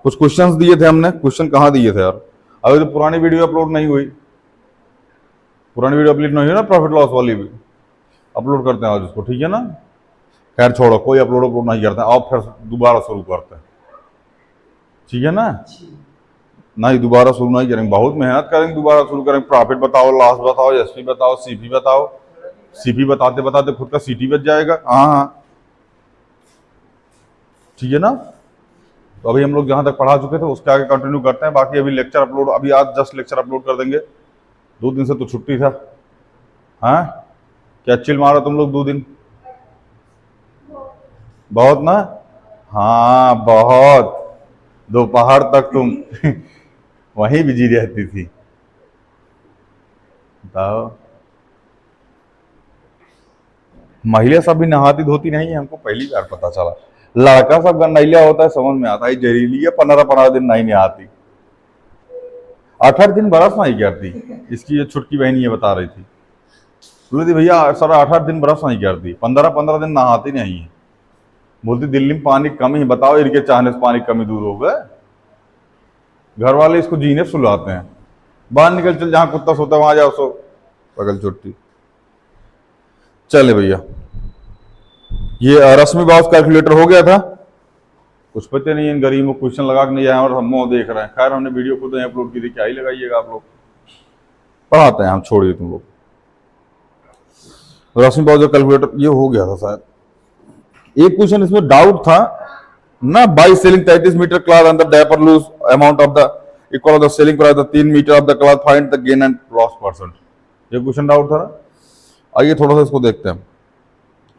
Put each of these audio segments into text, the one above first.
कुछ क्वेश्चंस दिए थे हमने, क्वेश्चन कहाँ दिए थे यार? अभी तो पुरानी वीडियो अपलोड नहीं हुई, पुरानी वीडियो अपलोड नहीं हुई ना, प्रॉफिट लॉस वाली भी अपलोड करते हैं आज उसको, ठीक है ना? खैर छोड़ो, कोई अपलोड नहीं करते हैं, आप फिर दोबारा शुरू करते हैं, ठीक है ना? नहीं, दोबारा शुरू नहीं करेंगे, बहुत मेहनत करेंगे, दोबारा शुरू करेंगे। प्रॉफिट बताओ, लॉस बताओ, एसपी बताओ, सीपी बताओ। सीपी बताते बताते खुद का सीटी बच जाएगा। हाँ हाँ, ठीक है ना? तो अभी हम लोग जहां तक पढ़ा चुके थे उसके आगे कंटिन्यू करते हैं। बाकी अभी लेक्चर अपलोड, अभी आज जस्ट लेक्चर अपलोड कर देंगे। 2 दिन से तो छुट्टी था। हाँ, क्या चिल मारा तुम लोग 2 दिन? बहुत ना? हाँ बहुत। दोपहर तक तुम वहीं बिजी रहती थी। बताओ, महिला सब भी नहाती धोती नहीं है, हमको पहली बार पता चला। लड़का सब गंडैलिया होता है, समझ में आता है, जहरीली है, 15-15 दिन नहीं नहाती, 8-8 दिन बरस नहीं करती। इसकी ये छुटकी बहनी ये बता रही थी, बोली थी भैया सर 8-8 दिन बरस नहीं करती, 15-15 दिन नहाती नहीं है। बोलती दिल्ली में पानी की कमी है, बताओ इनके चाहने से पानी की कमी दूर हो गए? घर वाले इसको जीने सुलाते हैं, बाहर निकल चल, जहां कुत्ता सोता वहां जाओ सो, पगल छुट्टी। चले भैया, ये रश्मि बाउस कैलकुलेटर हो गया था। कुछ पता नहीं, इन गरीबों को क्वेश्चन लगा के नहीं आए और हम मुंह देख रहे हैं। खैर हमने वीडियो खुद अपलोड की थी, क्या ही लगाइएगा आप लोग, पढ़ाते हैं हम, छोड़िए तुम लोग। रश्मि बाउस कैलकुलेटर ये हो गया था शायद। एक क्वेश्चन इसमें डाउट था ना, by selling 33 metre cloth and the diaper loose amount of the equal of the selling price the 3 metre of the cloth, find the gain and loss percent. ये क्वेश्चन डाउट था ना। आइए थोड़ा सा इसको देखते हैं।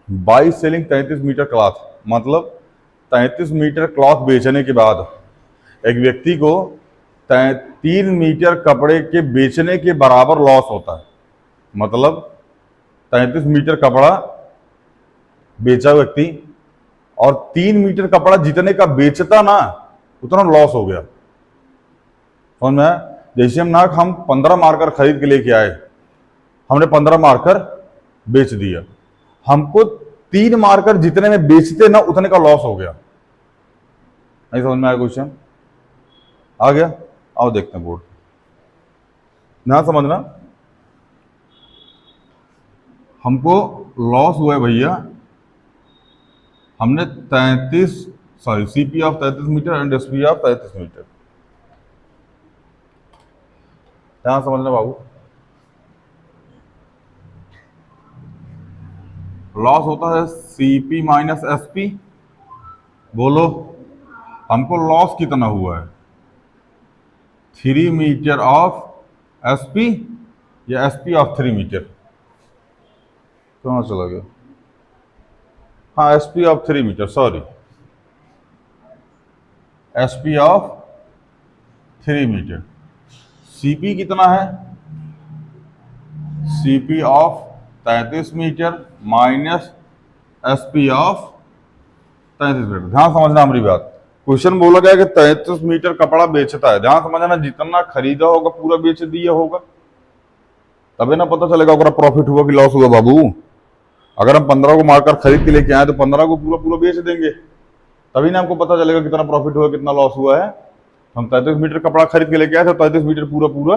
बाई सेलिंग 33 मीटर क्लॉथ, मतलब 33 मीटर क्लॉथ बेचने के बाद एक व्यक्ति को 3 मीटर कपड़े के बेचने के बराबर लॉस होता है। मतलब 33 मीटर कपड़ा बेचा व्यक्ति और 3 मीटर कपड़ा जितने का बेचता ना, उतना लॉस हो गया। समझ में आया? जैसे हम 15 मार्कर खरीद के लेके आए, हमने 15 मार्कर बेच दिया, हमको 3 मार्कर जितने में बेचते ना उतने का लॉस हो गया। नहीं समझ में आया? क्वेश्चन आ गया? आओ देखते हैं बोर्ड, ना समझना। हमको लॉस हुआ है भैया, हमने 33 CP of 33 metre and SP of 33 metre. ध्यान समझना बाबू, लॉस होता है सीपी माइनस एसपी। बोलो हमको लॉस कितना हुआ है, 3 मीटर ऑफ एसपी या एसपी ऑफ 3 मीटर? कहाँ चला गया? हाँ, SP of 3 metre, sorry, SP of 3 metre. CP कितना है? CP of 33 metre minus SP of 33 metre. ध्यान समझना हमारी बात। क्वेश्चन बोला गया कि 33 मीटर कपड़ा बेचता है, ध्यान समझना, जितना खरीदा होगा पूरा बेच दिया होगा, तभी ना पता चलेगा ओकरा प्रॉफिट हुआ कि लॉस हुआ बाबू। अगर हम 15 को मार्कर खरीद के लेके आए तो 15 को पूरा पूरा बेच देंगे, तभी ना हमको पता चलेगा कितना प्रॉफिट हुआ कितना लॉस हुआ है। हम 33 मीटर कपड़ा खरीद के लेके आए तो 33 मीटर पूरा पूरा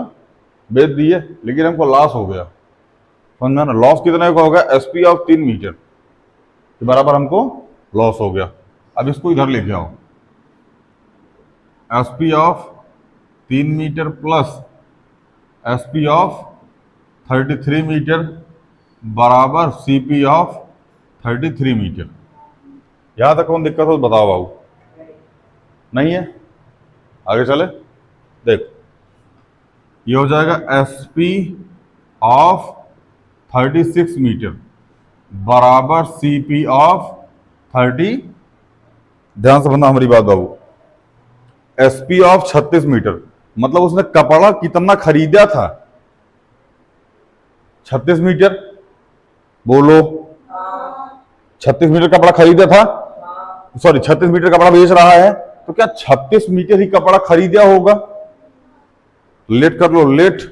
बेच दिए, लेकिन हमको लॉस हो गया। समझना ना, लॉस कितने का होगा? एसपी ऑफ 3 मीटर के बराबर हमको लॉस हो गया। अब इसको इधर लेके आओ, SP of 3 metre plus SP of 33 metre बराबर सीपी ऑफ 33 मीटर। यहां तक कौन दिक्कत हो तो बताओ बाबू, नहीं है? आगे चले, देखो ये हो जाएगा एसपी ऑफ 36 मीटर बराबर सीपी ऑफ 30। ध्यान से समझना हमारी बात बाबू, एसपी ऑफ 36 मीटर मतलब उसने कपड़ा कितना खरीदा था? 36 मीटर। बोलो, 36 मीटर कपड़ा खरीदा था, सॉरी 36 मीटर कपड़ा बेच रहा है, तो क्या 36 मीटर ही कपड़ा खरीदा होगा? लेट कर लो, let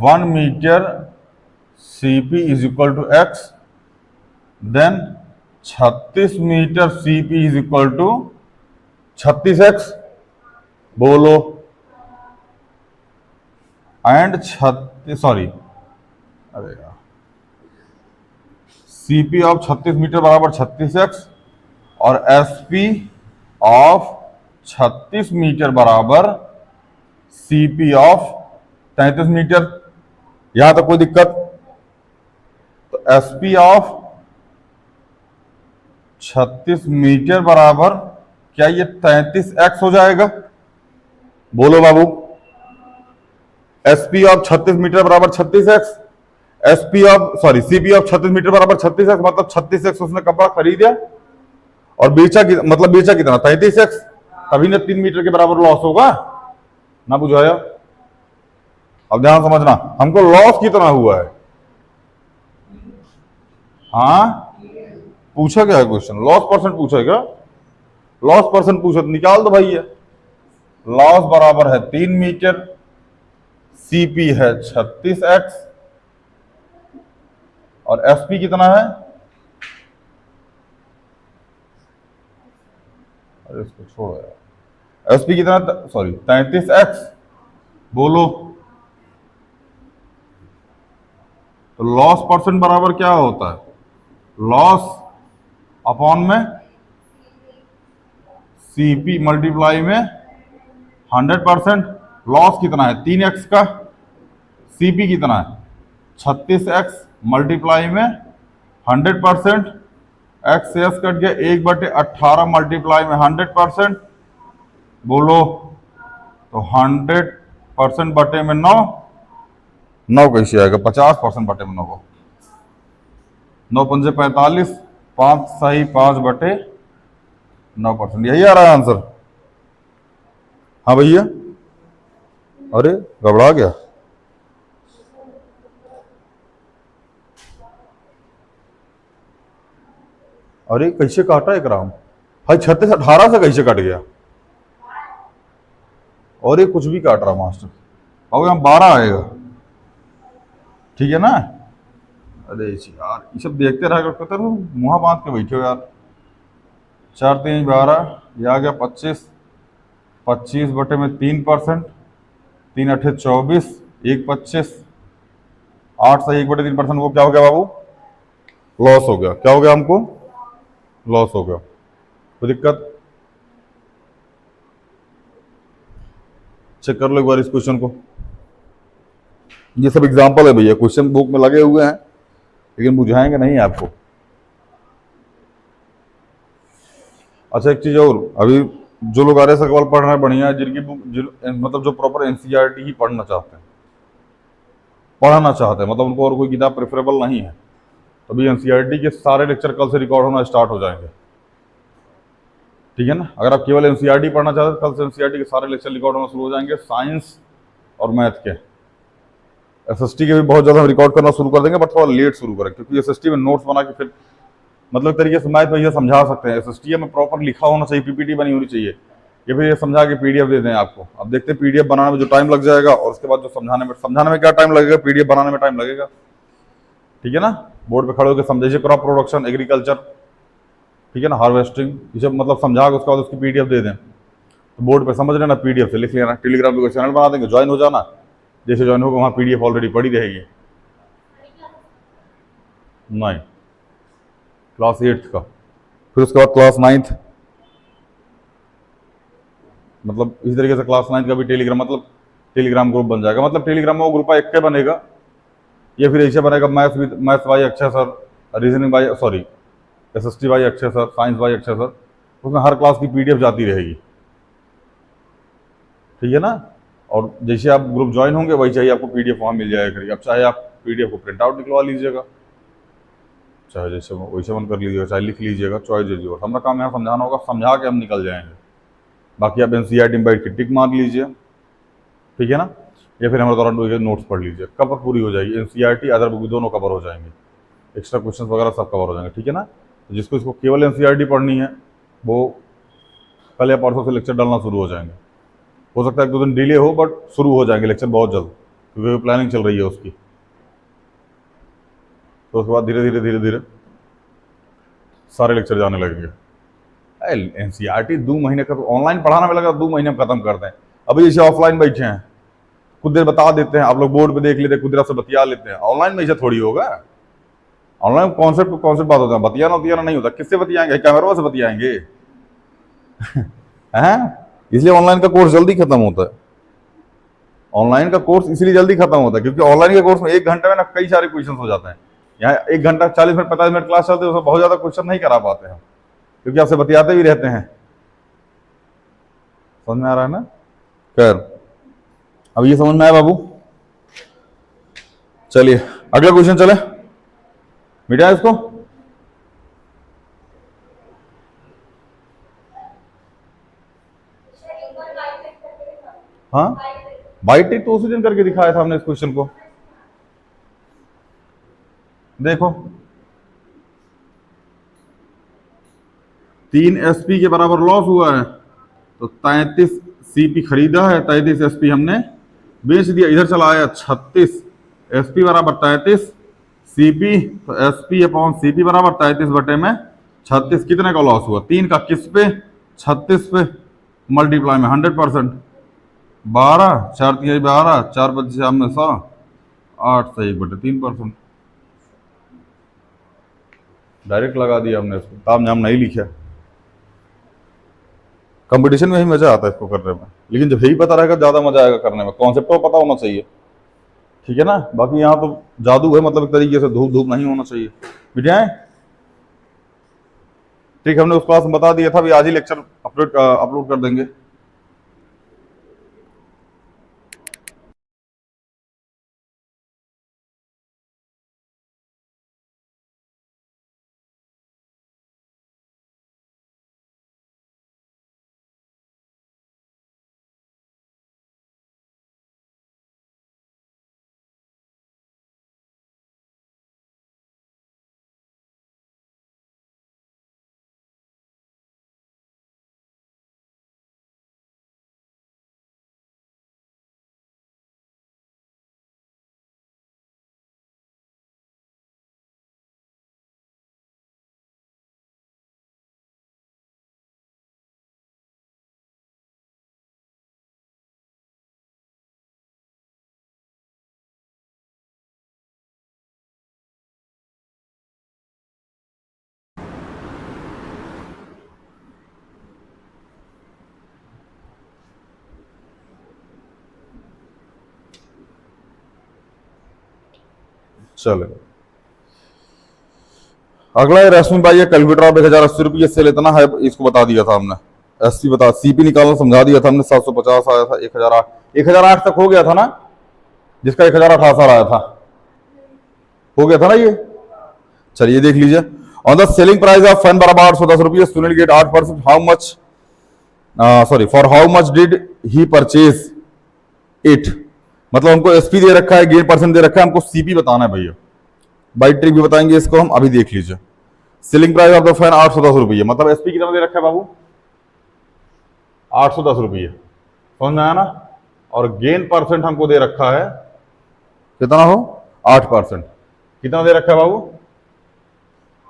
1 metre CP is equal to x, then 36 metre CP is equal to 36x, बोलो, एंड 36, सॉरी, अरे यार, सीपी ऑफ 36 मीटर बराबर 36x और एसपी ऑफ 36 मीटर बराबर सीपी ऑफ 33 मीटर। यहां तक कोई दिक्कत? तो एसपी ऑफ 36 मीटर बराबर क्या ये 33x हो जाएगा? बोलो बाबू, एसपी ऑफ 36 मीटर बराबर 36x, SP of sorry CP of 36 metre बराबर 36x, मतलब 36x उसने कपड़ा खरीदा और बेचा मतलब बेचा कितना? 33x, तभी ना 3 मीटर के बराबर लॉस होगा ना, बुझाया? अब ध्यान समझना, हमको लॉस कितना हुआ है? हाँ, पूछा क्या है क्वेश्चन? लॉस परसेंट पूछा क्या? लॉस परसेंट पूछा तो निकाल दो भाई। लॉस बराबर है 3 मीटर, सीपी है 36x और एसपी कितना है? अरे इसको छोड़ो यार, एसपी कितना? सॉरी 33x, बोलो। तो लॉस परसेंट बराबर क्या होता है? लॉस अपॉन में सीपी मल्टीप्लाई में 100%। लॉस कितना है? 3x का, सीपी कितना है? 36x मल्टीप्लाई में 100%, एक्स से एस कट गया, 1/18 मल्टीप्लाई में 100%, बोलो। तो 100% बटे में 9, 9 कैसे आएगा? 50% बटे में 9 को, 9 पंजे 45, 5 सही 5/9%, यही आ रहा है आंसर। हाँ भैया, अरे घबरा गया। अरे कैसे काटा एक राम भाई? 36 18 से कैसे कट गया? और ये कुछ भी काट रहा मास्टर। अब यहाँ 12 आएगा, ठीक है ना? अरे यार ये सब देखते रहा करते हो, मुँह बांध के बैठे हो यार। 4 3 12, ये आ गया 25, 25 बटे में 3%, 3 8 24, 1 25, 8 से 1/3%, वो क्या हो गया बाबू? लॉस हो गया। क्या हो गया? हमको लॉस हो गया। कोई दिक्कत? चेक कर लो एक बार इस क्वेश्चन को। ये सब एग्जांपल है भैया, क्वेश्चन बुक में लगे हुए हैं, लेकिन बुझाएंगे नहीं आपको। अच्छा एक चीज और, अभी जो लोग आर्य सवाल पढ़ रहे हैं बढ़िया, जिनकी बुक मतलब जो प्रॉपर एनसीईआरटी ही पढ़ना चाहते हैं, पढ़ाना चाहते हैं, मतलब उनको और कोई किताब प्रेफरेबल नहीं है, तो अभी एनसीईआरटी के सारे लेक्चर कल से रिकॉर्ड होना स्टार्ट हो जाएंगे, ठीक है ना? अगर आप केवल एनसीईआरटी पढ़ना चाहते हैं, कल से एनसीईआरटी के सारे लेक्चर रिकॉर्ड होना शुरू हो जाएंगे, साइंस और मैथ के। एसएसटी के भी बहुत ज़्यादा हम रिकॉर्ड करना शुरू कर देंगे, बट थोड़ा लेट शुरू करें, क्योंकि एसएसटी में नोट्स बना के फिर मतलब तरीके से मैथ भैया समझा सकते हैं। एसएसटी में प्रॉपर लिखा होना चाहिए, पीपीटी बनी होनी चाहिए, या फिर ये समझा के पीडीएफ दे दें आपको। अब देखते हैं पीडीएफ बनाने में जो टाइम लग जाएगा, और उसके बाद जो समझाने में क्या टाइम लगेगा, पीडीएफ बनाने में टाइम लगेगा, ठीक है ना? बोर्ड पे खड़े होकर समझाइए क्रॉप प्रोडक्शन, एग्रीकल्चर, ठीक है ना, हार्वेस्टिंग, ये सब मतलब समझा के उसके बाद उसकी पीडीएफ दे दें, तो बोर्ड पे समझ लेना, पीडीएफ से लिख लेना, टेलीग्राम पे कोई चैनल बना देंगे, ज्वाइन हो जाना, जैसे ज्वाइन होगा वहाँ पीडीएफ ऑलरेडी पड़ी रहेगी। नहीं, क्लास 8th का, फिर उसके बाद क्लास 9th, मतलब इसी तरीके से क्लास 9th का भी टेलीग्राम, मतलब टेलीग्राम ग्रुप बन जाएगा। मतलब टेलीग्राम में वो ग्रुप एक के बनेगा, या फिर ऐसे बनेगा maths by Akshay sir, reasoning by sorry SST by Akshay sir, science by Akshay sir, उसमें हर क्लास की पीडीएफ जाती रहेगी, ठीक है ना? और जैसे आप ग्रुप ज्वाइन होंगे वैसे ही आपको पीडीएफ वहाँ मिल जाएगा करिए। अब चाहे आप पीडीएफ को प्रिंट आउट निकलवा लीजिएगा, चाहे जैसे वैसे मन कर लीजिएगा, चाहे लिख लीजिएगा, चॉइस दीजिएगा। हमारा काम यहाँ समझाना होगा, समझा के हम निकल जाएंगे। बाकी आप एनसीईआरटी में बैठ के टिक मार लीजिए, ठीक है ना? या फिर हमारे द्वारा नोट्स पढ़ लीजिए, कवर पूरी हो जाएगी। एनसीईआरटी अदर बुक दोनों कवर हो जाएंगे, एक्स्ट्रा क्वेश्चन वगैरह सब कवर हो जाएंगे, ठीक है ना? तो जिसको इसको केवल एनसीईआरटी पढ़नी है वो कल या परसों से लेक्चर डालना शुरू हो जाएंगे। हो सकता है 1 2 दिन डिले हो, बट शुरू हो जाएंगे लेक्चर बहुत जल्द, क्योंकि प्लानिंग चल रही है उसकी। तो उसके बाद धीरे धीरे सारे लेक्चर जाने लगेंगे। एनसीईआरटी 2 महीने का ऑनलाइन पढ़ाना में लगा, 2 महीने में खत्म कर दें। अभी जैसे ऑफलाइन बैठे हैं, कुछ देर बता देते हैं, आप लोग बोर्ड पे देख लेते हैं, कुछ देर से बतिया लेते हैं। ऑनलाइन में ऐसा थोड़ी होगा। ऑनलाइन कॉन्सेप्ट बात होता है, बतियाना नहीं होता। किससे बतियाएंगे? कैमरा से बतियाएंगे। हैं? इसलिए ऑनलाइन का कोर्स जल्दी खत्म होता है। ऑनलाइन का कोर्स इसलिए जल्दी खत्म होता है क्योंकि ऑनलाइन के कोर्स में 1 घंटे में ना कई सारे क्वेश्चन हो जाते हैं। यहाँ 1 घंटा 40 मिनट 45 मिनट क्लास चलती है, उसमें बहुत ज्यादा क्वेश्चन नहीं करा पाते हैं क्योंकि आपसे बतियाते भी रहते हैं। समझ में आ रहा है ना? खैर, अब ये समझ में आया बाबू? चलिए अगला क्वेश्चन चले, मिटा इसको। हाँ, बाइट्रिक तो उसी दिन करके दिखाया था हमने इस क्वेश्चन को। देखो 3 एसपी के बराबर लॉस हुआ है, तो 33 सीपी खरीदा है, 33 एसपी हमने बेच दिया। इधर चला आया 36 एसपी बराबर 33 सीपी, तो एसपी अपॉन सीपी बराबर 33 बटे में 36। कितने का लॉस हुआ? 3 का। किस पे? 36 पे। मल्टीप्लाई में 100%। 12 4 3 12 4 25 में 100, 8 से 1/3%। डायरेक्ट लगा दिया हमने इसको, ताम झाम नहीं लिखा। कंपटीशन में ही मजा आता है इसको करने में, लेकिन जब यही पता रहेगा ज्यादा मजा आएगा करने में। कॉन्सेप्ट तो पता होना चाहिए, ठीक है ना? बाकी यहाँ तो जादू है, मतलब एक तरीके से धूप धूप नहीं होना चाहिए। बिठाएं ठीक, हमने उस क्लास में बता दिया था, अभी आज ही लेक्चर अपलोड कर देंगे। चलो अगला है रश्मि बाई, कैलकुलेटर आप 1080 रुपये सेल इतना है, इसको बता दिया था हमने। एससी बता, सीपी निकालना समझा दिया था हमने। 750 आया था, 1008 तक हो गया था ना, जिसका 1088 आया था, हो गया था ना ये। चलिए देख लीजिए। On the selling price of fan बराबर 810 रुपये, Sunil get 8%। How much, sorry, for how much did he purchase it. मतलब हमको एसपी दे रखा है, गेट परसेंट दे रखा है, हमको सीपी बताना है भैया। बाई ट्रिक भी बताएंगे इसको हम, अभी देख लीजिए। Selling price of the fan 810 रुपये, मतलब एसपी कितना दे रखा है बाबू? 810 रुपये। समझ में आया ना? और गेन परसेंट हमको दे रखा है कितना हो? 8%। कितना दे रखा है बाबू?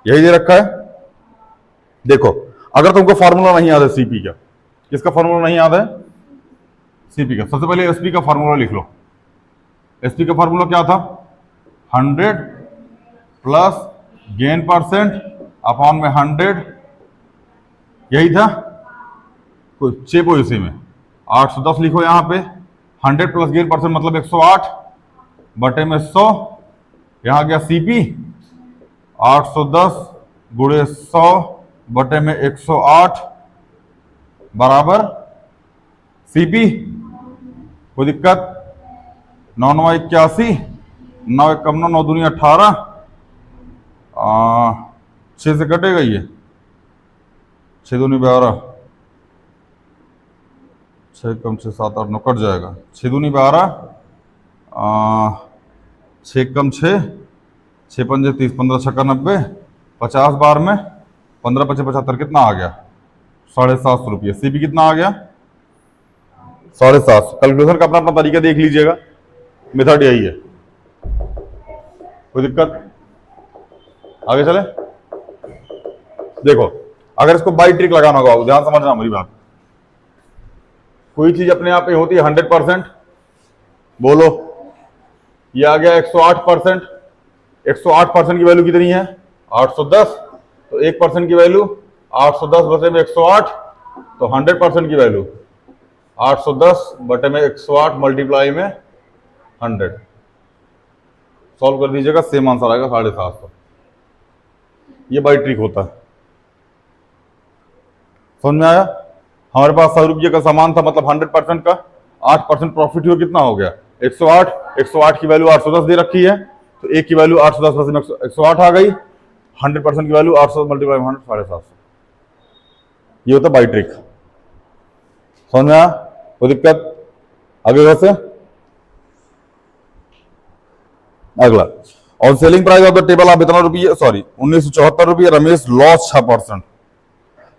यही दे रखा है। देखो अगर तुमको फॉर्मूला नहीं याद है सीपी का, किसका फॉर्मूला नहीं याद है? सीपी का। सबसे पहले एसपी का फॉर्मूला लिख लो। एसपी का फॉर्मूला क्या था? 100 प्लस गेन परसेंट अपॉन में 100, यही था। कुछ चेपो इसी में 810 लिखो यहाँ पे। 100 प्लस गेन परसेंट मतलब 108 बटे में 100। यहाँ गया सीपी 810 गुणे 100 बटे में 108 बराबर सीपी। कोई दिक्कत? 9 9 81, 9 1 9, 9 दूनी 18, 6 से कटेगा ये, 6 दूनी 12, 6 कम 6 7 8 9 कट जाएगा। 6 दूनी 12, 6 कम 6, 6 पंजे 30, 15 छक्का 90, 50 बार में 15 पचे 75, कितना आ गया? 750 रुपये। सीपी कितना आ गया? 750। कैलकुलेशन का अपना अपना तरीका देख लीजिएगा, मेथड यही है। कोई दिक्कत? आगे चले। देखो अगर इसको बाई ट्रिक लगाना होगा, ध्यान समझना मेरी बात। कोई चीज अपने आप में होती है 100%, बोलो ये आ गया 108%। 108% की वैल्यू कितनी है? 810। तो 1% की वैल्यू 810 बटे में 108, तो 100% की वैल्यू 810 बटे में 108 मल्टीप्लाई में 100। सॉल्व कर दीजिएगा, सेम आंसर आएगा 750। ये बाई ट्रिक होता है। समझ में आया? हमारे पास 100 रुपये का सामान था, मतलब 100% का 8% प्रॉफिट हुआ, कितना हो गया? 108। 108 की वैल्यू 810 दे रखी है, तो एक की वैल्यू 810 में 108 आ गई। 100% की वैल्यू 810 मल्टीप्लाई 100, 750। ये होता बाई ट्रिक। समझ में आया? कोई दिक्कत? आगे वैसे अगला, और selling price of the table आप इतना रुपये, सॉरी 1974 रुपये, रमेश लॉस 6%।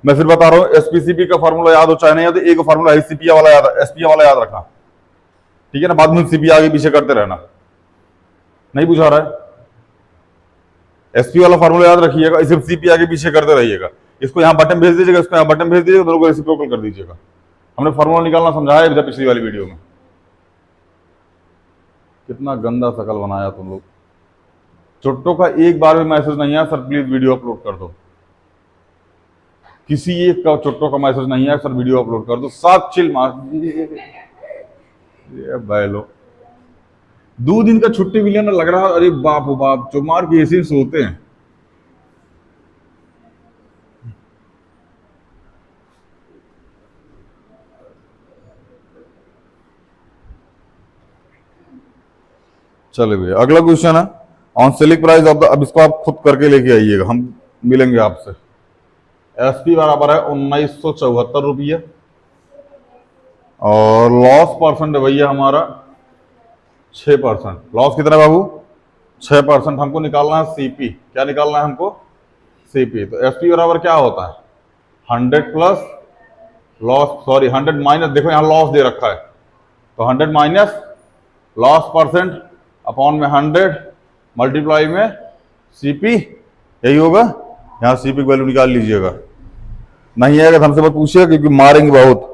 मैं फिर बता रहा हूं, एसपीसीपी का फॉर्मूला याद हो चाहे नहीं याद, एक फॉर्मूला है सीपीआ वाला याद, एसपीआ वाला याद रखना, ठीक है ना? बाद में सीपीआ आगे पीछे करते रहना, नहीं बुझा रहा है? एसपी वाला फॉर्मूला याद रखिएगा, इसे सीपी आगे पीछे करते रहिएगा। इसको यहाँ बटन भेज दीजिएगा, इसको यहाँ बटन भेज दीजिएगा, दोनों को रेसिप्रोकल कर दीजिएगा। हमने फॉर्मूला निकालना समझाया है पिछली वाली वीडियो में। कितना गंदा शकल बनाया तुम लोग। चुट्टो का एक बार भी मैसेज नहीं आया, सर प्लीज वीडियो अपलोड कर दो। किसी एक का चुट्टो का मैसेज नहीं आया, सर वीडियो अपलोड कर दो। सब चिल मार बैलो। 2 दिन का छुट्टी मिलियन लग रहा, अरे बाप हो बाप, चुमार की एसी सोते हैं। चले भैया अगला क्वेश्चन है on selling price of the, अब इसको आप खुद करके लेके आइएगा, हम मिलेंगे आपसे। एसपी बराबर है 1974 रुपये, और लॉस परसेंट है भैया हमारा 6%। लॉस कितना बाबू? 6%। हमको निकालना है सीपी। क्या निकालना है हमको? सीपी। तो एसपी बराबर क्या होता है? 100 प्लस लॉस, सॉरी 100 माइनस, देखो यहाँ लॉस दे रखा है, तो 100 माइनस लॉस परसेंट अपॉन में 100 मल्टीप्लाई में सीपी, यही होगा। यहाँ सीपी की वैल्यू निकाल लीजिएगा। नहीं आएगा तो हमसे मत पूछिएगा, क्योंकि मारेंगे बहुत।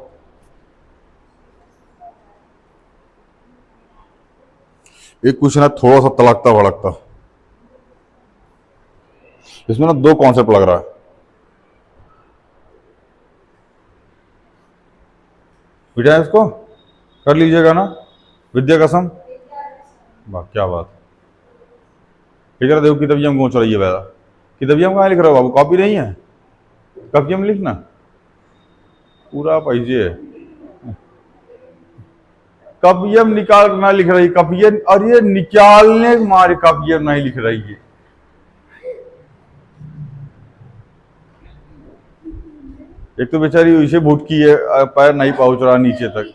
एक क्वेश्चन है थोड़ा सा तड़कता भड़कता, इसमें ना 2 कॉन्सेप्ट लग रहा है। बेटा इसको कर लीजिएगा ना, विद्या कसम। क्या बात। ठीक है, देखो किताबिया में पहुंच रही है वैसा। किताबिया में कहाँ लिख रहा हो बाबू? कॉपी नहीं है? कॉपिया में लिखना पूरा पैसे। कपियम निकालना लिख रही, कपियम, और ये निकालने मारे कपियम नहीं लिख रही है। एक तो बेचारी उसे भुटकी है, पैर नहीं पहुंच रहा नीचे तक।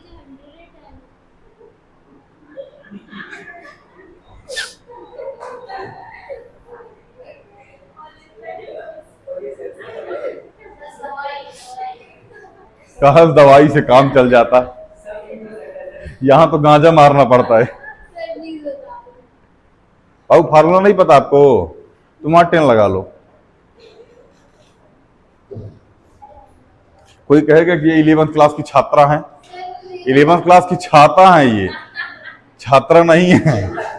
कहा दवाई से काम चल जाता, यहां तो गांजा मारना पड़ता है। अब फार्मूला नहीं पता आपको? तुम 10 लगा लो। कोई कहेगा कि ये 11th क्लास की छात्रा है। 11th क्लास की छात्रा है, ये छात्रा नहीं है।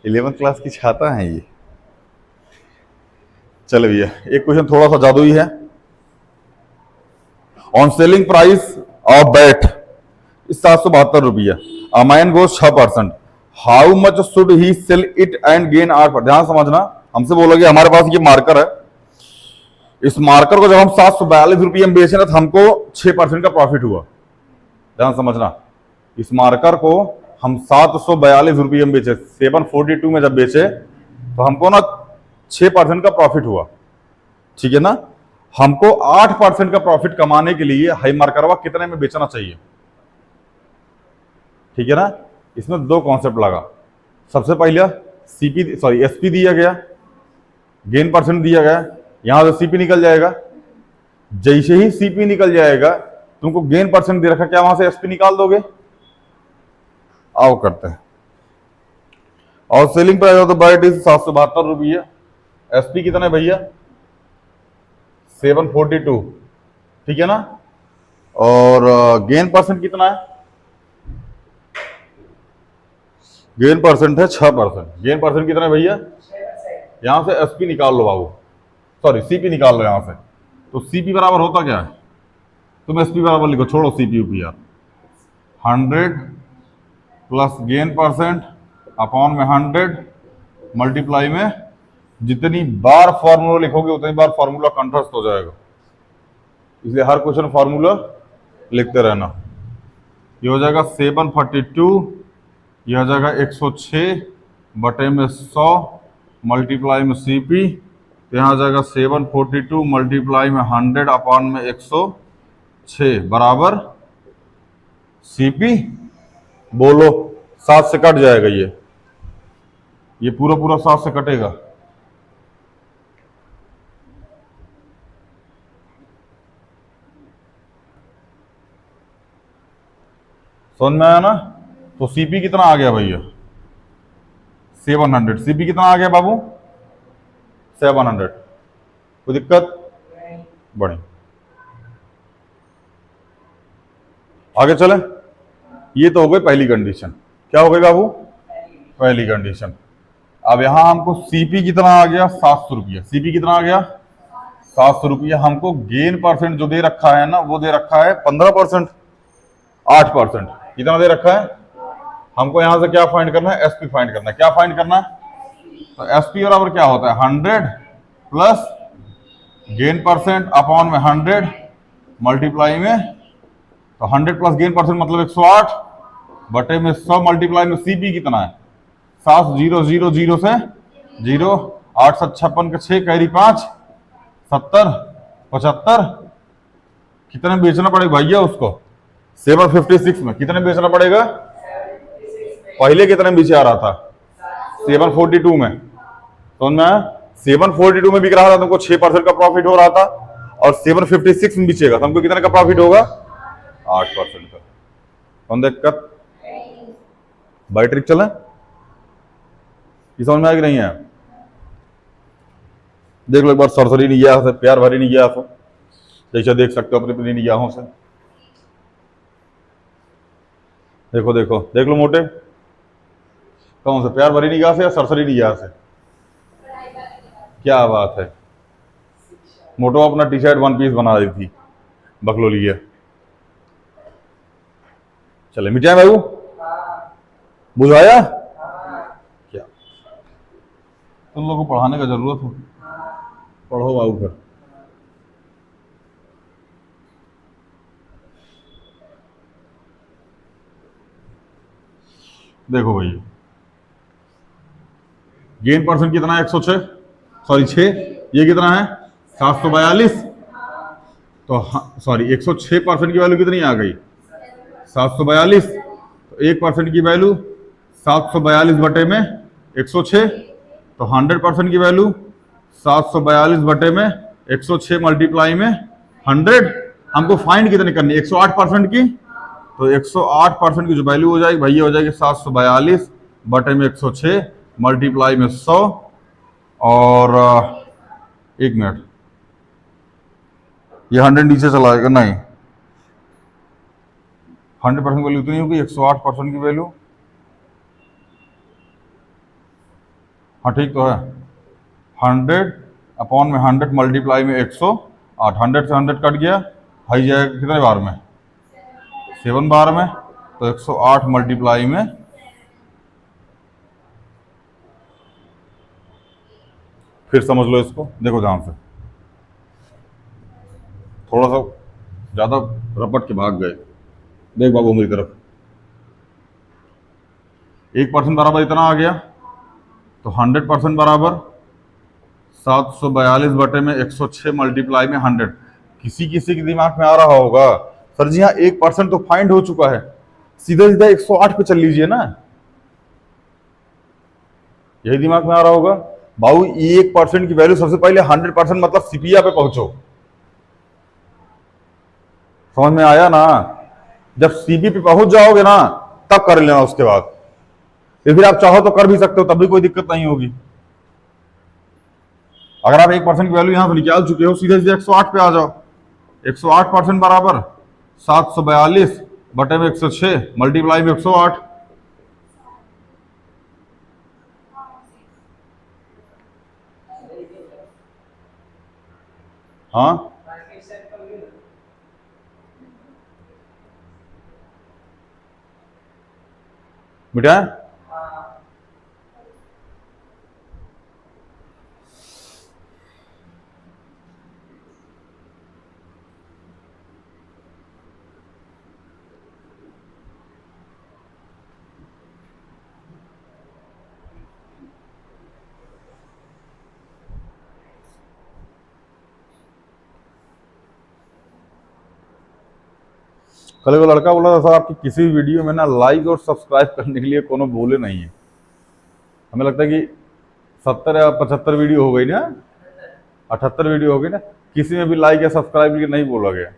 इलेवेंथ क्लास की छाता है ये। चलो भैया एक क्वेश्चन थोड़ा सा जादुई है। On selling price of bat 772 रुपया, अमाइन go 6%, how much should he sell it and gain 8%। ध्यान समझना, हमसे बोलोगे हमारे पास ये मार्कर है, इस मार्कर को जब हम 742 रुपये में बेचे ना, तो हमको 6% का प्रॉफिट हुआ। ध्यान समझना, इस मार्कर को हम 742 रुपये में बेचे, 742 में जब बेचे तो हमको ना 6% का प्रॉफिट हुआ, ठीक है ना? हमको 8% का प्रॉफिट कमाने के लिए हाई मार्करवा कितने में बेचना चाहिए? ठीक है ना? इसमें 2 कॉन्सेप्ट लगा। सबसे पहले सीपी, सॉरी एसपी दिया गया, गेन परसेंट दिया गया, यहां से सीपी निकल जाएगा। जैसे ही सीपी निकल जाएगा तुमको गेन परसेंट दे रखा, क्या वहां से एसपी निकाल दोगे? आओ करते हैं। और selling price of the bite is 772 रुपये। एसपी कितना है भैया? 742, ठीक है ना। और गेन परसेंट कितना है? गेन परसेंट है 6%। गेन परसेंट कितना है भैया? यहां से एसपी निकाल लो बाबू, सॉरी सीपी निकाल लो यहां से। तो सीपी बराबर होता क्या है? तुम एसपी बराबर लिखो, छोड़ो सीपी यूपी यार। 100 प्लस गेन परसेंट अपॉन में 100 मल्टीप्लाई में जितनी बार फॉर्मूला लिखोगे उतनी बार फॉर्मूला कंठस्थ हो जाएगा, इसलिए हर क्वेश्चन फॉर्मूला लिखते रहना। ये हो जाएगा 742, ये हो जाएगा 106 बटे में 100 मल्टीप्लाई में सीपी, तो यहाँ आ जाएगा 742 मल्टीप्लाई में 100 अपॉन में 106 बराबर सीपी। बोलो 7 से कट जाएगा, ये पूरा पूरा 7 से कटेगा। समझ में आया ना? तो सीपी कितना आ गया भैया? 700। सीपी कितना आ गया बाबू? 700। कोई दिक्कत? बढ़िया, आगे चले। ये तो हो गई पहली कंडीशन। क्या हो गई बाबू? पहली कंडीशन। अब यहां हमको सीपी कितना आ गया? 700 रुपया। सीपी कितना आ गया? 700 रुपया। हमको गेन परसेंट जो दे रखा है ना, वो दे रखा है 15%, 8%। कितना दे रखा है? हमको यहां से क्या फाइंड करना है? एसपी फाइंड करना है। क्या फाइंड करना है? तो एसपी बराबर क्या होता है? 100 प्लस गेन परसेंट अपॉन में 100 मल्टीप्लाई में, तो 100 प्लस गेन परसेंट मतलब 108 बटे में 100 मल्टीप्लाई में सीपी कितना है? 7 0 0 0 से 0, 8 7 56 के 6 कैरी 5 70 75। कितने बेचना पड़ेगा भैया उसको? 756 में कितने बेचना पड़ेगा? पहले कितने में बेचे आ रहा था? 742 में। तो ना 742 में बिक रहा था, तुमको 6% का प्रॉफिट हो रहा था, और 756 में बेचेगा तो हमको कितने का प्रॉफिट होगा? 8% का। कौन दिक्कत? बाई ट्रिक चले? समझ में आया कि नहीं है? देख लो एक बार, सरसरी निगाह से, प्यार भरी निगाह से, जैसे देख सकते हो अपनी अपनी निगाहों से। देखो देखो देख लो मोटे, कौन से? प्यार भरी निगाह से या सरसरी निगाह से? क्या बात है, मोटो अपना टी शर्ट 1 पीस बना दी थी बकलोलिया। चले मिटाए बाबू, बुझाया क्या? तुम लोगों को पढ़ाने का जरूरत हो, पढ़ो बाबू फिर। देखो भैया, गेन परसेंट कितना है? 106, सॉरी 6। ये कितना है? 742। तो सॉरी 106% की वैल्यू कितनी आ गई? 742। तो 1% की वैल्यू 742 बटे में 106, तो 100% की वैल्यू 742 बटे में 106 मल्टीप्लाई में 100। हमको फाइंड कितने करनी है? 108% की। तो 108% की जो वैल्यू हो जाएगी भैया, हो जाएगी 742 बटे में 106 मल्टीप्लाई में 100। और एक मिनट, ये 100 नीचे चला जाएगा, नहीं 100% वैल्यू इतनी होगी, 108% की वैल्यू। हाँ ठीक तो है। 100 अपॉन में 100 मल्टीप्लाई में 108, 100 से 100 कट गया, हाई जाएगा कितने बार में? 7 बार में। तो 108 मल्टीप्लाई में, फिर समझ लो इसको, देखो ध्यान से, थोड़ा सा ज्यादा रपट के भाग गए। देख बाबू मेरी तरफ, 1% बराबर इतना आ गया, तो 100% बराबर 742 बटे में 106 मल्टीप्लाई में 100। किसी किसी के दिमाग में आ रहा होगा, सर जी हाँ 1% तो फाइंड हो चुका है, सीधा सीधा 108 पे चल लीजिए ना। यही दिमाग में आ रहा होगा बाबू, 1% की वैल्यू सबसे पहले 100% मतलब सीपीआ पे पहुंचो, समझ में आया ना? जब सीपी पे पहुंच जाओगे ना तब कर लेना उसके बाद। फिर आप चाहो तो कर भी सकते हो, तब भी कोई दिक्कत नहीं होगी। अगर आप 1% की वैल्यू यहां से निकाल चुके हो, सीधे सीधे 108 पे आ जाओ। 108% बराबर 742 बटे में 106 मल्टीप्लाई में 108। हाँ बेटा, कल वो लड़का बोला था सर आपकी किसी वीडियो में ना लाइक और सब्सक्राइब करने के लिए कोनो बोले नहीं है। हमें लगता है कि 70 या 75 वीडियो हो गई ना, 78 वीडियो हो गई ना, किसी में भी लाइक या सब्सक्राइब के लिए नहीं बोला गया।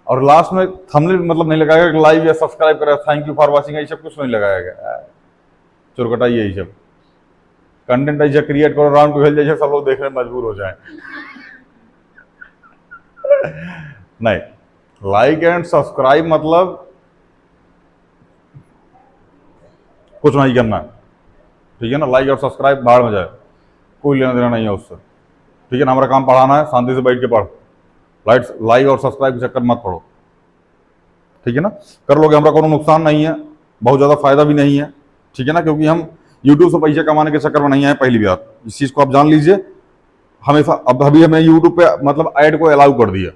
और लास्ट में थंबनेल मतलब नहीं लगाया गया लाइक या सब्सक्राइब करा, थैंक यू फॉर वॉचिंग, ये सब कुछ नहीं लगाया गया। चुरकटा यही सब कंटेंट ऐसा क्रिएट करो राउंड टू हेल जैसे सब लोग देखने में मजबूर हो जाए। नहीं, लाइक एंड सब्सक्राइब मतलब कुछ नहीं करना, ठीक है ना। लाइक और सब्सक्राइब बाहर में जाए, कोई लेना देना नहीं है उससे, ठीक है ना। हमारा काम पढ़ाना है, शांति से बैठ के पढ़, लाइक और सब्सक्राइब के चक्कर मत पढ़ो, ठीक है ना। कर लोगे हमारा कोनो नुकसान नहीं है, बहुत ज़्यादा फायदा भी नहीं है, ठीक है ना। क्योंकि हम यूट्यूब से पैसे कमाने के चक्कर में नहीं आए, पहली बात इस चीज़ को आप जान लीजिए हमेशा। अब अभी हमें यूट्यूब पे मतलब ऐड को अलाउ कर दिया,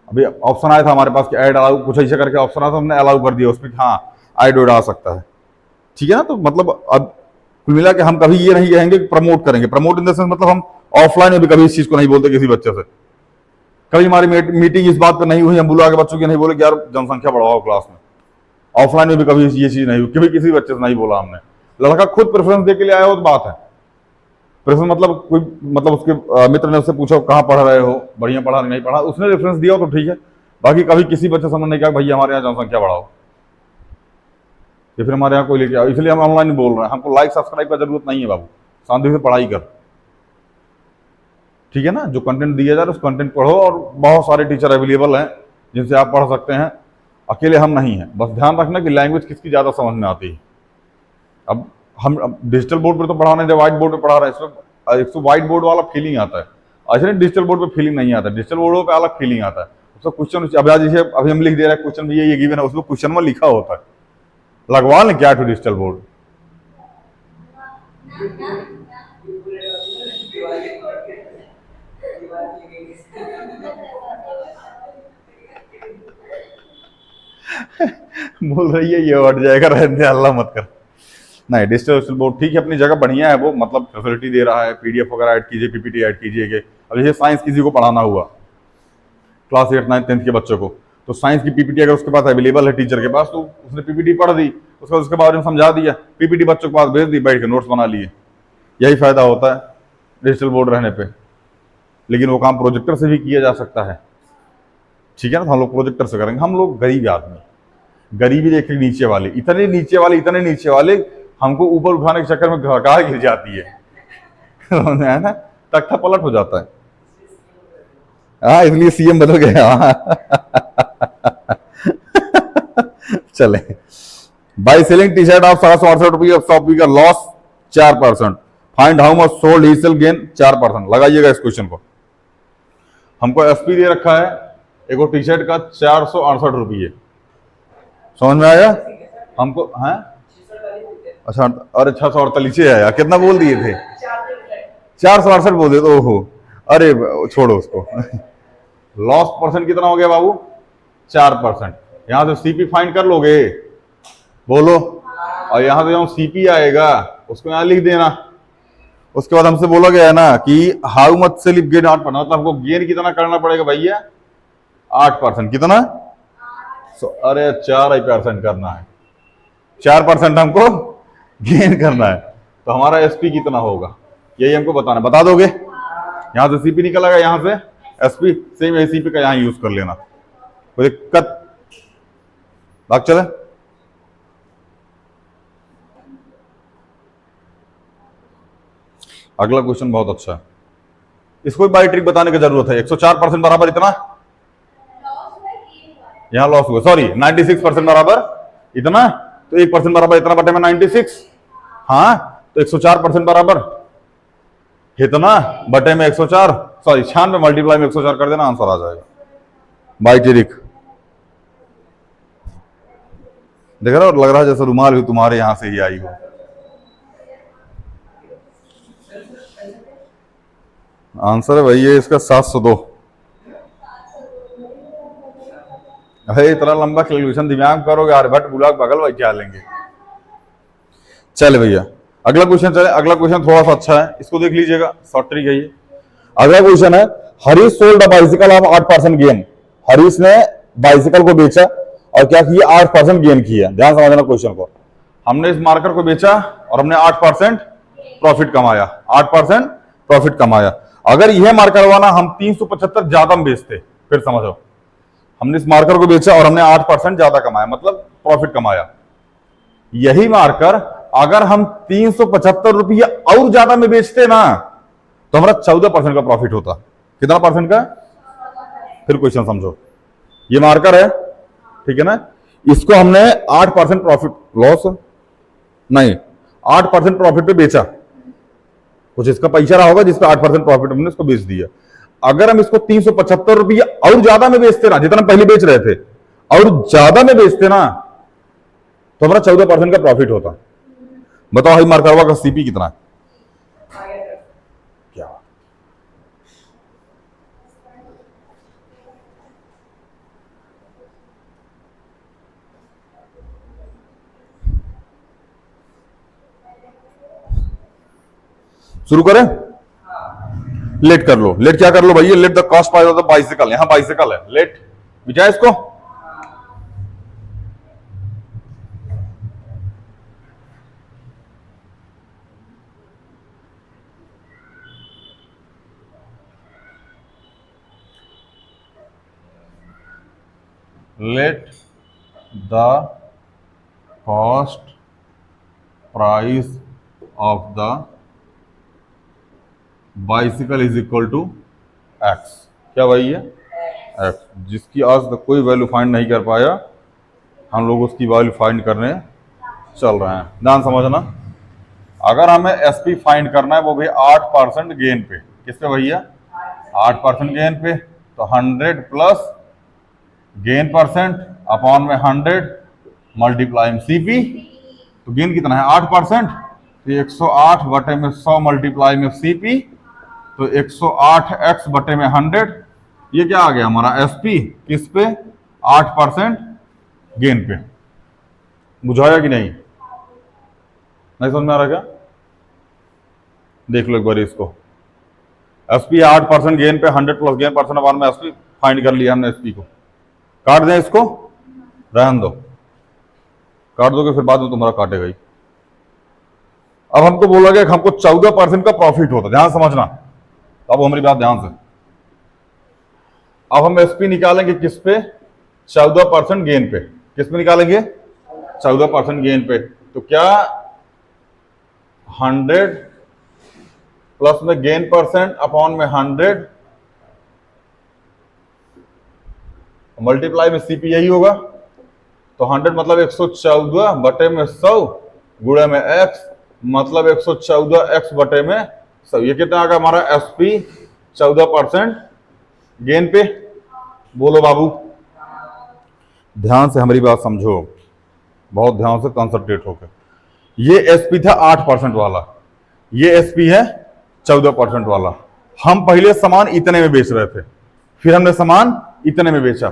अभी ऑप्शन आया था हमारे पास कि ऐड अलाउ, कुछ ऐसे करके ऑप्शन आया था, हमने अलाउ कर दिया उसमें, हाँ ऐड आ सकता है, ठीक है ना। तो मतलब अब कुल मिला के हम कभी ये नहीं कहेंगे कि प्रमोट करेंगे। प्रमोट इन द सेंस मतलब हम ऑफलाइन में भी कभी इस चीज को नहीं बोलते किसी बच्चे से। कभी हमारी मीटिंग इस बात पर नहीं हुई, हम बुला के बच्चों की नहीं बोले कि यार जनसंख्या बढ़ाओ क्लास में। ऑफलाइन में भी कभी ये चीज नहीं हुई, कभी किसी बच्चे से नहीं बोला हमने। लड़का खुद प्रेफरेंस दे के लिए आया हो तो बात है। प्रेफरेंस मतलब कोई मतलब उसके मित्र ने उससे पूछा कहाँ पढ़ रहे हो, बढ़िया पढ़ा नहीं पढ़ा, उसने रेफरेंस दिया तो ठीक है। बाकी कभी किसी बच्चे से हमने कहा भैया हमारे यहाँ जनसंख्या बढ़ाओ या फिर हमारे यहाँ कोई लेके आओ, इसलिए हम ऑनलाइन बोल रहे हैं। हमको लाइक सब्सक्राइब का जरूरत नहीं है बाबू, शांति से पढ़ाई कर, ठीक है ना। जो कंटेंट दिया जा रहा है उस कंटेंट पढ़ो, और बहुत सारे टीचर अवेलेबल हैं जिनसे आप पढ़ सकते हैं, अकेले हम नहीं हैं। बस ध्यान रखना कि लैंग्वेज किसकी ज़्यादा समझ में आती है। अब हम डिजिटल बोर्ड पर तो पढ़ा नहीं, व्हाइट बोर्ड पर पढ़ा रहे हैं, इसमें व्हाइट बोर्ड वाला फीलिंग आता है, ऐसे नहीं डिजिटल बोर्ड पर फीलिंग नहीं आता। डिजिटल बोर्ड पर अलग फीलिंग आता है, उसका क्वेश्चन अब जैसे अभी हम लिख दे रहे हैं क्वेश्चन में ये गिवन है, उसमें क्वेश्चन में लिखा होता है, लगवा लें क्या टू डिजिटल बोर्ड। बोल रही है ये हट जाएगा, रहने अल्लाह मत कर। नहीं, डिजिटल बोर्ड ठीक है, अपनी जगह बढ़िया है, वो मतलब फैसिलिटी दे रहा है, पीडीएफ वगैरह ऐड कीजिए, पीपीटी ऐड कीजिए। अब जैसे साइंस किसी को पढ़ाना हुआ क्लास 8, 9, 10 के बच्चों को, तो साइंस की पीपीटी अगर उसके पास अवेलेबल है टीचर के पास, तो उसने पीपीटी पढ़ दी, उसके बारे में समझा दिया, पीपीटी बच्चों के पास भेज दी, बैठ के नोट्स बना लिए। यही फायदा होता है डिजिटल बोर्ड रहने पे। लेकिन वो काम प्रोजेक्टर से भी किया जा सकता है, ठीक है ना। तो हम लोग प्रोजेक्टर से करेंगे। हम लोग गरीब आदमी, गरीबी देखे नीचे वाले, इतने नीचे वाले हमको ऊपर उठाने के चक्कर में घाघ गिर जाती है ना, तख्ता पलट हो जाता है। हाँ, इसलिए सीएम बदल गया। चले, by selling T shirt of 768 of शॉपी का loss 4%, find how much sold he sell gain 4%। लगाइएगा इस क्वेश्चन को। हमको एसपी दे रखा है एक टी शर्ट का 468 रुपये, समझ में आया हमको? है अच्छा, अरे 648 आया, कितना बोल दिए थे? 468 बोल दिए तो ओहो, अरे छोड़ो उसको। लॉस परसेंट कितना हो गया बाबू? 4%। यहां से सीपी फाइंड कर लोगे, बोलो, और यहां से जो सीपी आएगा उसको यहां लिख देना। उसके बाद हमसे बोला गया है ना कि how much sell if gain 8%, मतलब हमको गेन कितना करना पड़ेगा भैया? 8%। कितना? अरे 4% करना है, 4% हमको गेन करना है, तो हमारा एसपी कितना होगा यही हमको बताना। बता दोगे? यहां से सीपी निकल आएगा, यहां से एसपी सेम एसीपी का यहां यूज कर लेना, कोई दिक्कत बात चले। अगला क्वेश्चन बहुत अच्छा है, इसको बाई ट्रिक बताने की जरूरत है। 104% बराबर इतना, यहां लॉस हुआ, सॉरी 96% बराबर इतना, तो 1% बराबर इतना बटे में 96, हाँ तो 104% बराबर इतना बटे में 104, सॉरी 96 मल्टीप्लाई में 104 कर देना, आंसर आ जाएगा बाई ट्रिक। देख रहा हो, लग रहा है जैसे रुमाल भी तुम्हारे यहां से ही आई हो। आंसर है भैया इसका 702। अरे इतना लंबा कैलकुलेशन दिमाग करोगे, आर्यभट्ट बुलाक बगल भाई क्या लेंगे। चले भैया अगला क्वेश्चन चले। अगला क्वेश्चन थोड़ा सा अच्छा है, इसको देख लीजिएगा, शॉर्ट ट्रिक है ये। अगला क्वेश्चन है, Harish sold a bicycle of 8% gain. Harish ने बाइसिकल को बेचा और क्या किया, 8% गेन किया। ध्यान समझना क्वेश्चन को, हमने इस मार्कर को बेचा और हमने 8% प्रॉफिट कमाया, 8% प्रॉफिट कमाया। अगर यह मार्कर हुआ ना, हम 375 ज्यादा में बेचते। फिर समझो, हमने इस मार्कर को बेचा और हमने 8% ज्यादा कमाया, मतलब प्रॉफिट कमाया। यही मार्कर अगर हम 375 रुपया और ज्यादा में बेचते ना, तो हमारा 14% का प्रॉफिट होता। कितना परसेंट का? फिर क्वेश्चन समझो, ये मार्कर है, ठीक है ना, इसको हमने 8% प्रॉफिट लॉस नहीं 8% प्रॉफिट पे बेचा। कुछ इसका पैसा रहा होगा जिसपे 8% प्रॉफिट हमने इसको बेच दिया। अगर हम इसको 375 रुपया और ज्यादा में बेचते ना, जितना पहले बेच रहे थे, और ज्यादा में बेचते ना, तो हमारा 14% का प्रॉफिट होता। बताओ हाई मार्कर का सीपी कितना है? क्या शुरू करें? लेट कर लो। लेट क्या कर लो भैया? Let the cost price of the bicycle. यहां बाइसिकल है, लेट बिछा इसको। Let the cost price of the bicycle is equal to x. क्या भाई है? एक्स, जिसकी आज तक कोई वैल्यू फाइंड नहीं कर पाया, हम लोग उसकी वैल्यू फाइंड करने चल रहे हैं। ध्यान समझना, अगर हमें एसपी फाइंड करना है वो भी 8% गेन पे। किस पे भैया? 8% गेन पे। तो 100 प्लस गेन परसेंट अपॉन में 100 मल्टीप्लाई सीपी। तो गेन कितना है? 8%। तो 108 बटे में 100 मल्टीप्लाई में सीपी, तो 108x बटे में 100। ये क्या आ गया हमारा? एसपी। किस पे? 8% गेन पे। बुझाया कि नहीं? नहीं समझ में आ रहा क्या? देख लो एक बार इसको। एसपी 8% गेन पे, 100 प्लस गेन परसेंट अपॉन में एसपी फाइंड कर लिया हमने। एसपी को काट दें, इसको रहन दो, काट दोगे फिर बाद में तुम्हारा काटेगा ही। अब हमको बोला गया कि हमको 14% का प्रॉफिट होता। ध्यान समझना, अब हमारी बात ध्यान से। अब हम एसपी निकालेंगे किस पे? 14% गेन पे। किस पे निकालेंगे? 14% गेन पे। तो क्या 100 प्लस में गेन परसेंट अपॉन में 100 मल्टीप्लाई में सीपी, यही होगा। तो 100 मतलब 114 बटे में 100 गुणे में एक्स, मतलब 114x बटे में 100। ये कितना आ गया हमारा? एसपी 14% गेन पे। बोलो बाबू, ध्यान से हमारी बात समझो, बहुत ध्यान से कंसंट्रेट होकर। ये एसपी था 8% वाला, ये एसपी है 14% वाला। हम पहले सामान इतने में बेच रहे थे, फिर हमने सामान इतने में बेचा।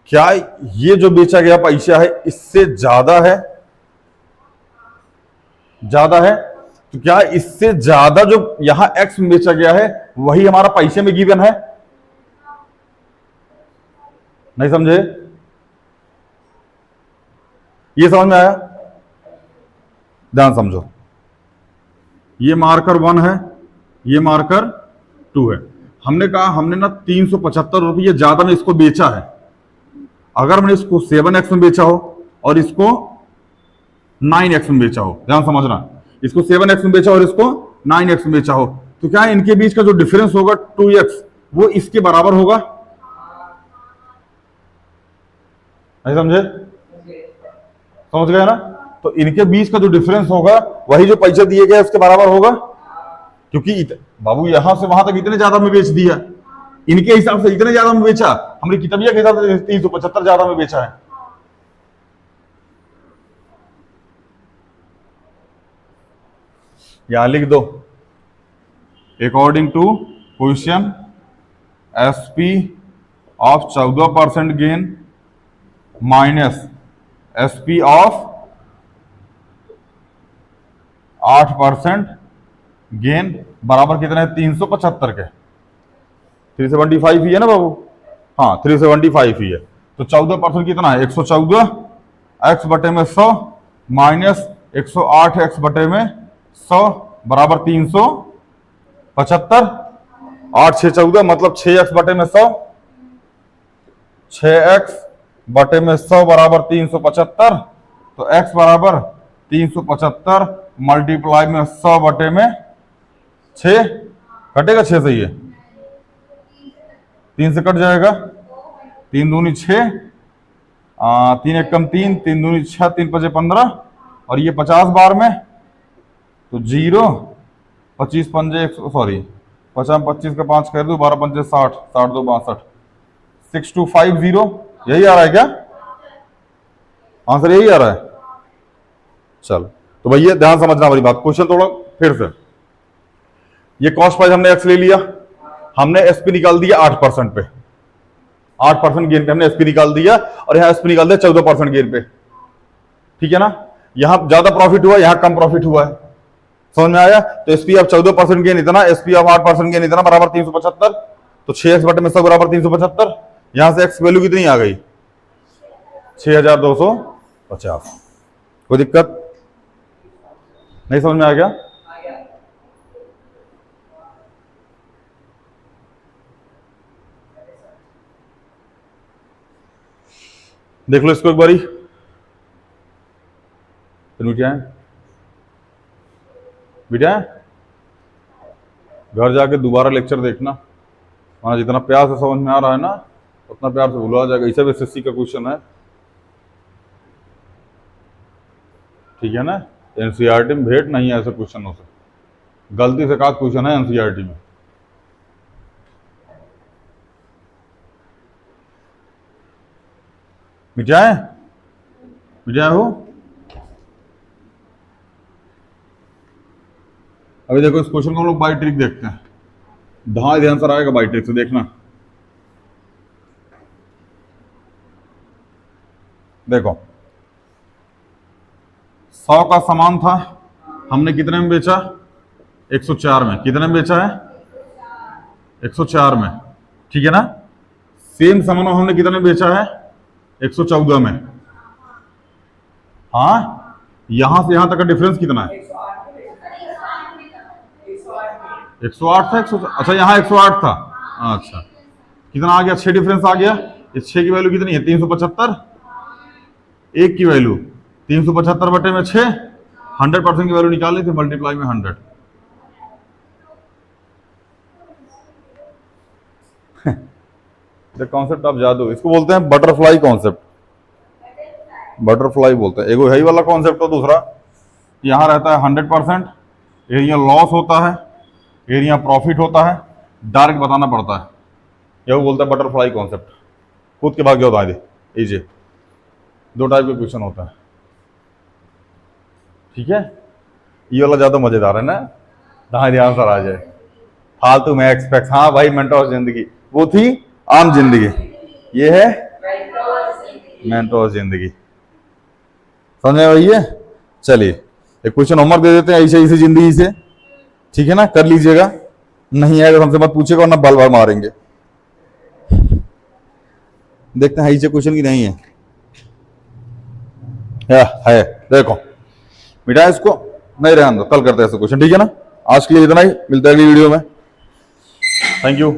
क्या ये जो बेचा गया पैसा है इससे ज्यादा है? ज्यादा है। तो क्या इससे ज्यादा जो यहां एक्स में बेचा गया है वही हमारा पैसे में गिवन है? नहीं समझे? ये समझ में आया? ध्यान समझो, ये मार्कर 1 है, ये मार्कर 2 है। हमने कहा हमने ना 375 रुपये ज्यादा में इसको बेचा है। अगर मैंने इसको 7x में बेचा हो और इसको 9x में बेचा हो, ध्यान समझना, इसको 7x में बेचा और इसको 9x में बेचा हो, तो क्या इनके बीच का जो डिफरेंस होगा 2x वो इसके बराबर होगा? नहीं समझे? समझ गए ना? तो इनके बीच का जो डिफरेंस होगा वही जो पैसे दिए गए उसके बराबर होगा, क्योंकि बाबू यहां से वहां तक इतने ज्यादा में बेच दिया, इनके हिसाब से इतने ज्यादा में बेचा, हमने किताबिया के हिसाब से 375 ज्यादा में बेचा है। यहां लिख दो, according to question SP of 14% gain minus SP of 8% gain बराबर कितने हैं? 375 के। 375 ही है ना बाबू? हाँ 375 ही है। तो 14% कितना है? 114 x बटे में 100 माइनस 108 x बटे में 100 बराबर 375। 8 6 14 मतलब 6x बटे में 100, 6x बटे में 100 बराबर 375। तो x बराबर 375 मल्टीप्लाई में 100 बटे में 6, कटेगा 6 से, ये 3 से कट जाएगा, 3 दूनी 6, 3 एक कम 3, 3 दूनी 6, 3 पचे 15 और ये 50 बार में, तो 0 25 पंजे 50 25 का 5 कर दो, 12 पंजे 60, 60 2 62, 6250। यही आ रहा है क्या आंसर? यही आ रहा है। चल तो भैया ध्यान समझना हमारी बात, क्वेश्चन थोड़ा फिर से। ये कॉस्ट प्राइस हमने एक्स ले लिया, हमने एसपी निकाल दिया 8% पे, 8% गेन पे हमने एसपी निकाल दिया, और यहां एसपी निकाल दिया 14% गेन पे, ठीक है ना? यहां ज्यादा प्रॉफिट हुआ, यहां कम प्रॉफिट हुआ है, समझ में आया? तो एसपी ऑफ 14% गेन इतना, एसपी ऑफ 8% गेन इतना बराबर 375। तो 6x बटे में 100 बराबर 375। यहां से एक्स वैल्यू कितनी आ गई? 6250। कोई दिक्कत नहीं? समझ में आ गया? देख लो इसको एक बारी, बेटा बेटा घर जाके दोबारा लेक्चर देखना, वहां जितना प्यार से समझ में आ रहा है ना उतना प्यार से भूला जाएगा। इसे भी एसएससी का क्वेश्चन है, ठीक है ना? एनसीईआरटी में भेंट नहीं है ऐसे क्वेश्चनों से, गलती से का क्वेश्चन है एनसीईआरटी में। मिटाए मिटाए हो? अभी देखो इस क्वेश्चन को हम लोग बाई ट्रिक देखते हैं, ध्यान आंसर आएगा बाई ट्रिक से, देखना। देखो 100 का सामान था, हमने कितने में बेचा? 104 में। कितने में बेचा है? 104 में, ठीक है ना? सेम सामान हमने कितने में बेचा है? 114 में। हाँ, यहां से यहां तक का डिफरेंस कितना है? 108 था। अच्छा यहाँ 108 था, अच्छा कितना आ गया? 6 डिफरेंस आ गया। इस 6 की वैल्यू कितनी है? 375। एक की वैल्यू 375 बटे में 6, 100% की वैल्यू निकालनी थी, मल्टीप्लाई में 100। द कॉन्सेप्ट ऑफ जादू, इसको बोलते हैं बटरफ्लाई कॉन्सेप्ट, बटरफ्लाई बोलते हैं। एगो यही वाला कॉन्सेप्ट हो, दूसरा यहाँ रहता है 100%, एरिया लॉस होता है, एरिया प्रॉफिट होता है, डायरेक्ट बताना पड़ता है, यही बोलता है बटरफ्लाई कॉन्सेप्ट। खुद के भाग्य बता दे, इजे 2 टाइप के क्वेश्चन होता है, ठीक है? ये वाला ज्यादा मजेदार है ना, जहां ध्यान सर आ जाए, फालतू में एक्सपेक्ट। हाँ भाई, मेंटोस जिंदगी वो थी आम जिंदगी, ये है मेंटोस जिंदगी, समझ में आई है? चलिए एक क्वेश्चन होमवर्क दे देते हैं ऐसे ऐसे जिंदगी से, ठीक है ना? कर लीजिएगा, नहीं आएगा हमसे मत पूछेगा वरना बाल बाल मारेंगे। देखते हैं ऐसे क्वेश्चन की नहीं है, है देखो मिटा इसको, नहीं रहने दो, कल करते हैं ऐसे क्वेश्चन, ठीक है ना? आज के लिए इतना ही, मिलता है अगली वीडियो में। Thank you.